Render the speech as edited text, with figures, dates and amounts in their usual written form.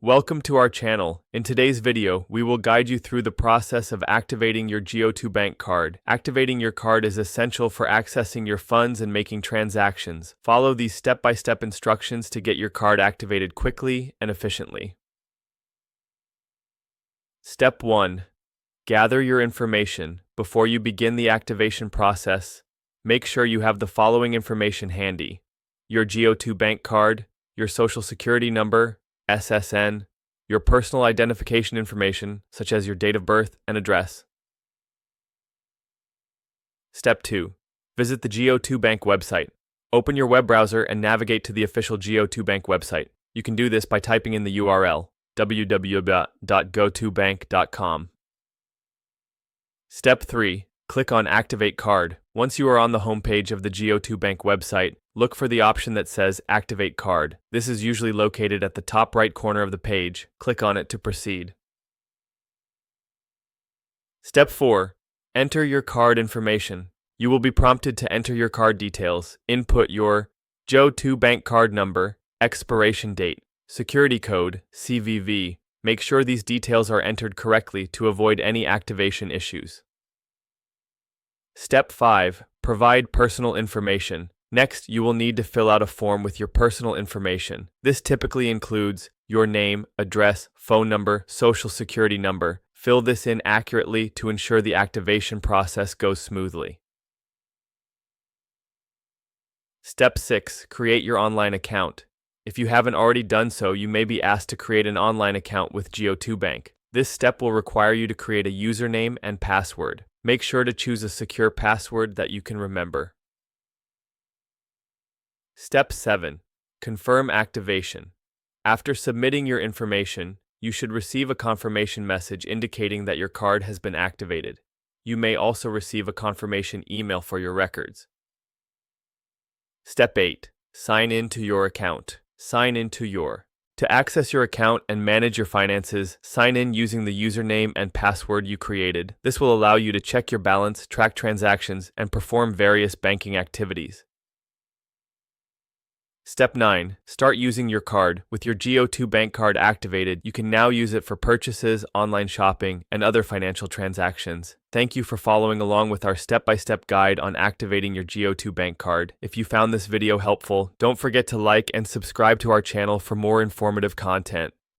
Welcome to our channel. In today's video, we will guide you through the process of activating your GO2bank card. Activating your card is essential for accessing your funds and making transactions. Follow these step-by-step instructions to get your card activated quickly and efficiently. Step 1. Gather your information. Before you begin the activation process, make sure you have the following information handy: your GO2bank card, your social security number, SSN, your personal identification information, such as your date of birth and address. Step 2. Visit the GO2bank website. Open your web browser and navigate to the official GO2bank website. You can do this by typing in the URL www.go2bank.com. Step 3. Click on Activate Card. Once you are on the homepage of the GO2bank website, look for the option that says Activate Card. This is usually located at the top right corner of the page. Click on it to proceed. Step 4. Enter your card information. You will be prompted to enter your card details. Input your GO2bank card number, expiration date, security code, CVV. Make sure these details are entered correctly to avoid any activation issues. Step 5. Provide personal information. Next, you will need to fill out a form with your personal information. This typically includes your name, address, phone number, social security number. Fill this in accurately to ensure the activation process goes smoothly. Step 6. Create your online account. If you haven't already done so, you may be asked to create an online account with GO2bank. This step will require you to create a username and password. Make sure to choose a secure password that you can remember. Step 7. Confirm activation. After submitting your information, you should receive a confirmation message indicating that your card has been activated. You may also receive a confirmation email for your records. Step 8. Sign in to your account. To access your account and manage your finances, sign in using the username and password you created. This will allow you to check your balance, track transactions, and perform various banking activities. Step 9. Start using your card. With your GO2bank card activated, you can now use it for purchases, online shopping, and other financial transactions. Thank you for following along with our step-by-step guide on activating your GO2bank card. If you found this video helpful, don't forget to like and subscribe to our channel for more informative content.